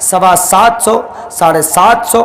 750, 750,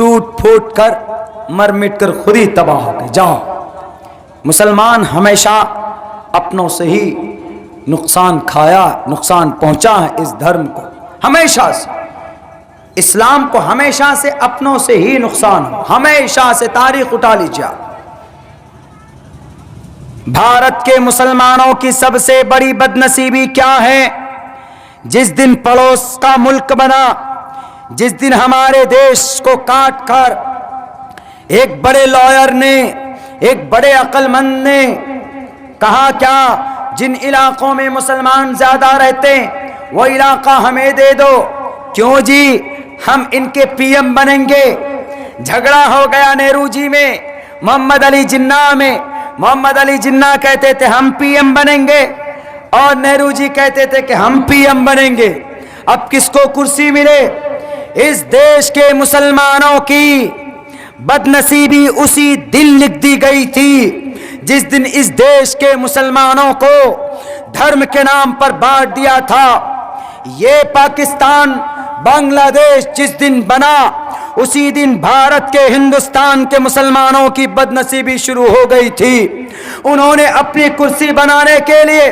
ٹوٹ پھوٹ کر مر مٹ کر خود ہی تباہ ہو گئے. جاؤ. مسلمان ہمیشہ اپنوں سے ہی نقصان کھایا، نقصان پہنچا ہے اس دھرم کو ہمیشہ سے. اسلام کو ہمیشہ سے اپنوں سے ہی نقصان ہو، ہمیشہ سے. تاریخ اٹھا لیجیے. بھارت کے مسلمانوں کی سب سے بڑی بدنصیبی کیا ہے؟ جس دن پڑوس کا ملک بنا، جس دن ہمارے دیش کو کاٹ کر ایک بڑے لائر نے، ایک بڑے عقل مند نے کہا کیا جن علاقوں میں مسلمان زیادہ رہتے ہیں وہ علاقہ ہمیں دے دو. کیوں جی؟ ہم ان کے پی ایم بنیں گے. جھگڑا ہو گیا نہرو جی میں، محمد علی جناح میں. محمد علی جناح کہتے تھے ہم پی ایم بنیں گے اور نہرو جی کہتے تھے کہ ہم پی ایم بنیں گے. اب کس کو کرسی ملے؟ اس دیش کے مسلمانوں کی بدنصیبی اسی دن لکھ دی گئی تھی جس دن اس دیش کے مسلمانوں کو دھرم کے نام پر بانٹ دیا تھا. یہ پاکستان بنگلہ دیش جس دن بنا اسی دن بھارت کے، ہندوستان کے مسلمانوں کی بدنصیبی شروع ہو گئی تھی. انہوں نے اپنی کرسی بنانے کے لیے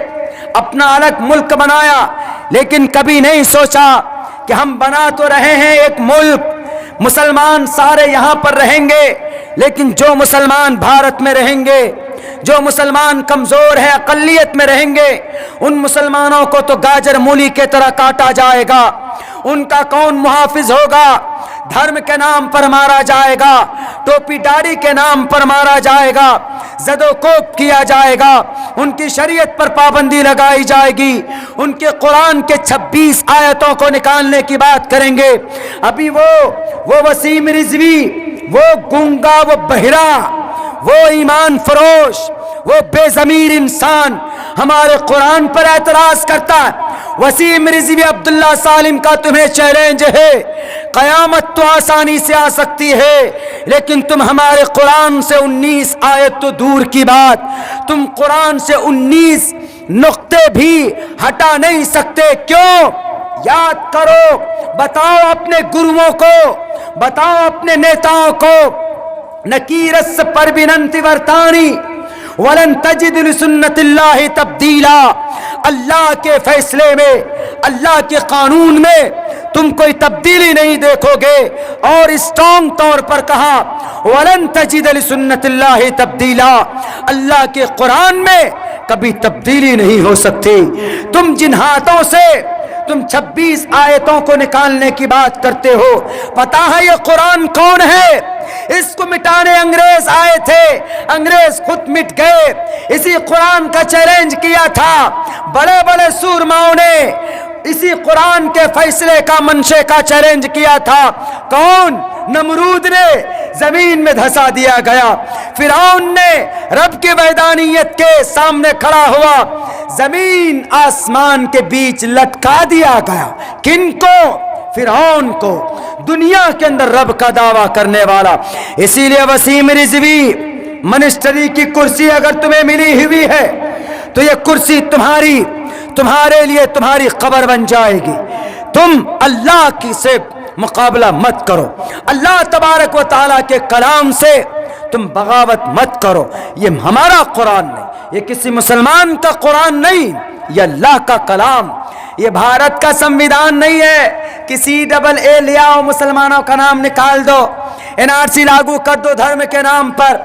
اپنا الگ ملک بنایا، لیکن کبھی نہیں سوچا کہ ہم بنا تو رہے ہیں ایک ملک، مسلمان سارے یہاں پر رہیں گے، لیکن جو مسلمان بھارت میں رہیں گے، جو مسلمان کمزور ہے اقلیت میں رہیں گے، ان مسلمانوں کو تو گاجر مولی کے طرح کاٹا جائے گا. ان کا کون محافظ ہوگا؟ دھرم کے نام پر مارا جائے گا، ٹوپی داڑھی کے نام پر مارا جائے گا، زد و کوب کیا جائے گا، ان کی شریعت پر پابندی لگائی جائے گی، ان کے قرآن کے 26 آیتوں کو نکالنے کی بات کریں گے. ابھی وہ وسیم رضوی، وہ گونگا، وہ بہرا، وہ ایمان فروش، وہ بے ضمیر انسان ہمارے قرآن پر اعتراض کرتا ہے. وسیم رضوی عبداللہ سالم کا تمہیں چیلنج ہے، قیامت تو آسانی سے آ سکتی ہے لیکن تم ہمارے قرآن سے 19 آیت تو دور کی بات، تم قرآن سے 19 نقطے بھی ہٹا نہیں سکتے. کیوں؟ یاد کرو، بتاؤ اپنے گروؤں کو، بتاؤ اپنے نیتاؤں کو، نکیرس پربننتی ورتانی ولن تجد لسنت اللہ تبدیلا. اللہ کے فیصلے میں، اللہ کے قانون میں تم کوئی تبدیلی نہیں دیکھو گے. اور اسٹرانگ طور پر کہا ولن تجد لسنت اللہ تبدیلا، اللہ کے قرآن میں کبھی تبدیلی نہیں ہو سکتی. تم جن ہاتھوں سے تم 26 آیتوں کو نکالنے کی بات کرتے ہو، پتا ہے یہ قرآن کون ہے؟ اس کو مٹانے انگریز آئے تھے، انگریز خود مٹ گئے. اسی قرآن کا چیلنج کیا تھا بڑے بڑے سورماؤں نے، اسی قرآن کے فیصلے کا، منشے کا چیلنج کیا تھا. کون؟ نمرود نے، زمین میں دھسا دیا گیا. فرعون نے رب کی وحدانیت کے سامنے کھڑا ہوا، زمین آسمان کے بیچ لٹکا دیا گیا. کن کو؟ فرعون کو، دنیا کے اندر رب کا دعویٰ کرنے والا. اسی لیے وسیم رضوی، منسٹری کی کرسی اگر تمہیں ملی ہوئی ہے تو یہ کرسی تمہارے لیے تمہاری قبر بن جائے گی. تم اللہ کی سے مقابلہ مت کرو، اللہ تبارک و تعالیٰ کے کلام سے تم بغاوت مت کرو. یہ ہمارا قرآن نہیں، یہ کسی مسلمان کا قرآن نہیں، یہ اللہ کا کلام. یہ بھارت کا سمویدھان نہیں ہے کہ CAA لے آؤ، مسلمانوں کا نام نکال دو، NRC لاگو کر دو دھرم کے نام پر،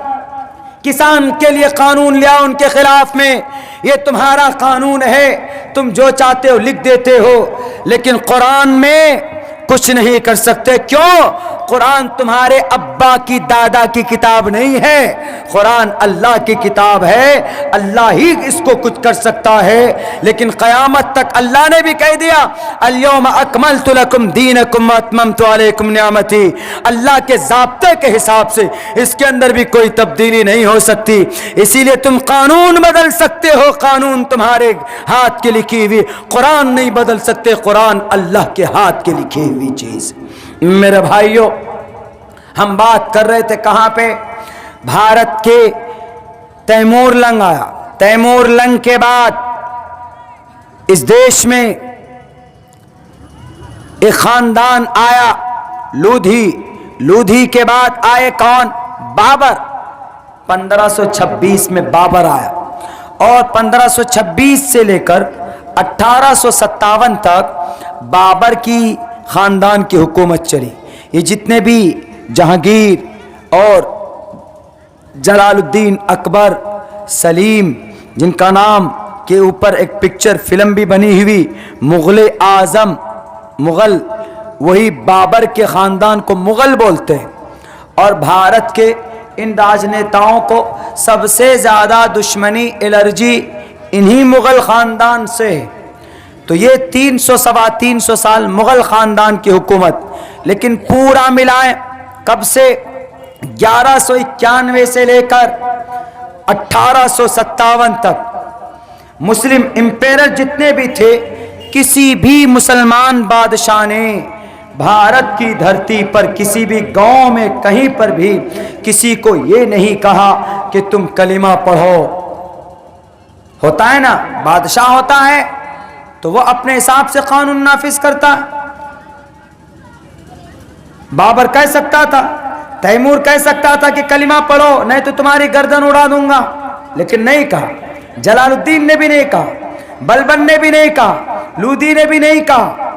کسان کے لیے قانون لے آؤ ان کے خلاف میں. یہ تمہارا قانون ہے، تم جو چاہتے ہو لکھ دیتے ہو، لیکن قرآن میں کچھ نہیں کر سکتے. کیوں؟ قرآن تمہارے ابا کی، دادا کی کتاب نہیں ہے، قرآن اللہ کی کتاب ہے. اللہ ہی اس کو کچھ کر سکتا ہے. لیکن قیامت تک اللہ نے بھی کہہ دیا الیوم اکملت لکم دینکم واتممت علیکم نعمتی. اللہ کے ضابطے کے حساب سے اس کے اندر بھی کوئی تبدیلی نہیں ہو سکتی. اسی لیے تم قانون بدل سکتے ہو، قانون تمہارے ہاتھ کی لکھی ہوئی، قرآن نہیں بدل سکتے. قرآن اللہ کے ہاتھ کی لکھی ہوئی چیز. میرے بھائیوں، ہم بات کر رہے تھے کہاں پہ؟ بھارت کے تیمور لنگ آیا. تیمور لنگ کے بعد اس دیش میں ایک خاندان آیا، لودھی. لودھی کے بعد آئے کون؟ بابر. 1526 میں بابر آیا اور 1526 سے لے کر 1857 تک بابر کی خاندان کی حکومت چلی. یہ جتنے بھی جہانگیر اور جلال الدین اکبر، سلیم، جن کا نام کے اوپر ایک پکچر فلم بھی بنی ہوئی، مغل اعظم، مغل، وہی بابر کے خاندان کو مغل بولتے ہیں. اور بھارت کے ان راجنیتاؤں کو سب سے زیادہ دشمنی، الرجی انہی مغل خاندان سے ہے. تو یہ 300 سال مغل خاندان کی حکومت. لیکن پورا ملائیں کب سے؟ 1191 سے لے کر 1857 تک مسلم امپیرر جتنے بھی تھے، کسی بھی مسلمان بادشاہ نے بھارت کی دھرتی پر کسی بھی گاؤں میں کہیں پر بھی کسی کو یہ نہیں کہا کہ تم کلمہ پڑھو. ہوتا ہے نا، بادشاہ ہوتا ہے تو وہ اپنے حساب سے قانون نافذ کرتا ہے. بابر کہہ سکتا تھا، تیمور کہہ سکتا تھا کہ کلمہ پڑھو نہیں تو تمہاری گردن اڑا دوں گا، لیکن نہیں کہا. جلال الدین نے بھی نہیں کہا، بلبن نے بھی نہیں کہا، لودھی نے بھی نہیں کہا،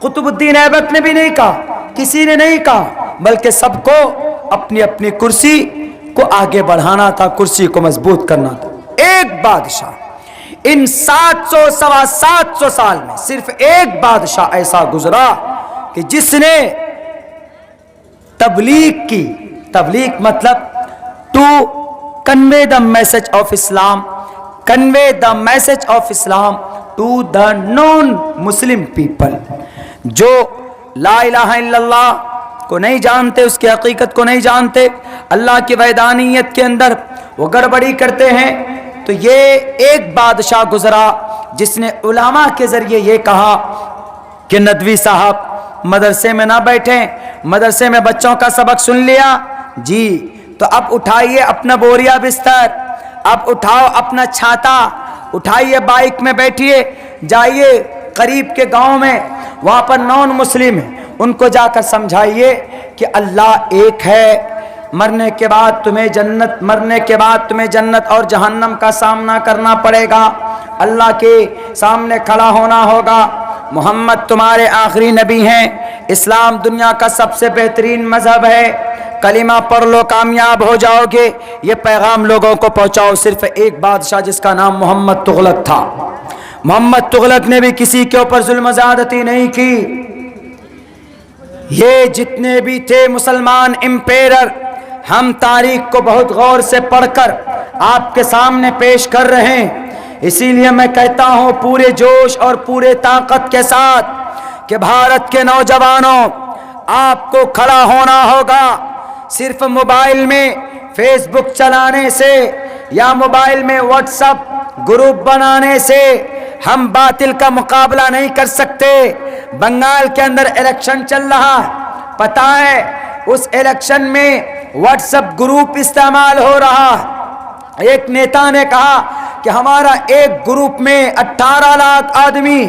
قطب الدین ایبک نے بھی نہیں کہا، کسی نے نہیں کہا، بلکہ سب کو اپنی اپنی کرسی کو آگے بڑھانا تھا، کرسی کو مضبوط کرنا تھا. ایک بادشاہ، ان 700 سال میں صرف ایک بادشاہ ایسا گزرا کہ جس نے تبلیغ کی. تبلیغ مطلب to convey the message of Islam, convey the message of Islam to the non Muslim people. جو لا الہ الا اللہ کو نہیں جانتے، اس کی حقیقت کو نہیں جانتے، اللہ کی وحدانیت کے اندر وہ گڑبڑی کرتے ہیں. تو یہ ایک بادشاہ گزرا جس نے علماء کے ذریعے یہ کہا کہ ندوی صاحب مدرسے میں نہ بیٹھیں، مدرسے میں بچوں کا سبق سن لیا جی تو اب اٹھائیے اپنا بوریا بستر، اب اٹھاؤ اپنا چھاتا، اٹھائیے بائک میں بیٹھیے، جائیے قریب کے گاؤں میں، وہاں پر نان مسلم ہیں، ان کو جا کر سمجھائیے کہ اللہ ایک ہے، مرنے کے بعد تمہیں جنت اور جہنم کا سامنا کرنا پڑے گا، اللہ کے سامنے کھڑا ہونا ہوگا، محمد تمہارے آخری نبی ہیں، اسلام دنیا کا سب سے بہترین مذہب ہے، کلمہ پڑھ لو کامیاب ہو جاؤ گے. یہ پیغام لوگوں کو پہنچاؤ. صرف ایک بادشاہ جس کا نام محمد تغلق تھا. محمد تغلق نے بھی کسی کے اوپر ظلم و زیادتی نہیں کی. یہ جتنے بھی تھے مسلمان امپیرر، ہم تاریخ کو بہت غور سے پڑھ کر آپ کے سامنے پیش کر رہے ہیں. اسی لیے میں کہتا ہوں پورے جوش اور پورے طاقت کے ساتھ کہ بھارت کے نوجوانوں، آپ کو کھڑا ہونا ہوگا. صرف موبائل میں فیس بک چلانے سے یا موبائل میں واٹس ایپ گروپ بنانے سے ہم باطل کا مقابلہ نہیں کر سکتے. بنگال کے اندر الیکشن چل رہا ہے، پتہ ہے اس الیکشن میں واٹس ایپ گروپ استعمال ہو رہا ہے. ایک نیتا نے کہا کہ ہمارا ایک گروپ میں 18 لاکھ آدمی،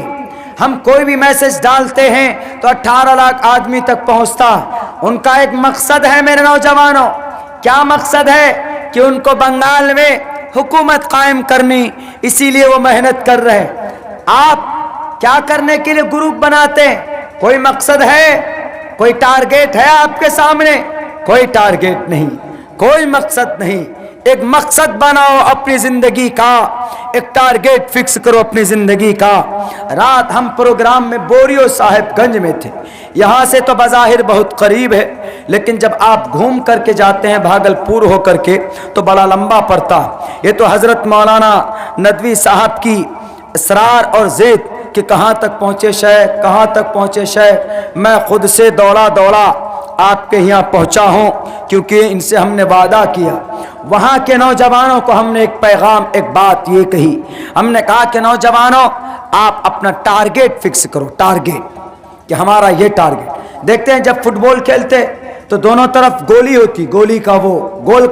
ہم کوئی بھی میسج ڈالتے ہیں تو 18 لاکھ آدمی تک پہنچتا. ان کا ایک مقصد ہے میرے نوجوانوں. کیا مقصد ہے؟ کہ ان کو بنگال میں حکومت قائم کرنی، اسی لیے وہ محنت کر رہے. آپ کیا کرنے کے لیے گروپ بناتے ہیں؟ کوئی مقصد ہے؟ کوئی ٹارگیٹ ہے آپ کے سامنے؟ کوئی ٹارگیٹ نہیں، کوئی مقصد نہیں. ایک مقصد بناؤ اپنی زندگی کا، ایک ٹارگیٹ فکس کرو اپنی زندگی کا. رات ہم پروگرام میں بوریو صاحب گنج میں تھے. یہاں سے تو بظاہر بہت قریب ہے، لیکن جب آپ گھوم کر کے جاتے ہیں بھاگلپور ہو کر کے تو بڑا لمبا پڑتا. یہ تو حضرت مولانا ندوی صاحب کی اصرار اور ضد کہ کہاں تک پہنچے شیخ، کہاں تک پہنچے شیخ. میں خود سے دوڑا آپ کے یہاں پہنچا ہوں کیونکہ ان سے ہم نے وعدہ کیا. وہاں کے نوجوانوں کو ہم نے ایک پیغام، ایک بات یہ کہی، ہم نے کہا کہ نوجوانوں آپ اپنا ٹارگیٹ فکس کرو. ٹارگیٹ کہ ہمارا یہ ٹارگیٹ. دیکھتے ہیں جب فٹ بال کھیلتے تو دونوں طرف گولی ہوتی، گولی کا وہ گول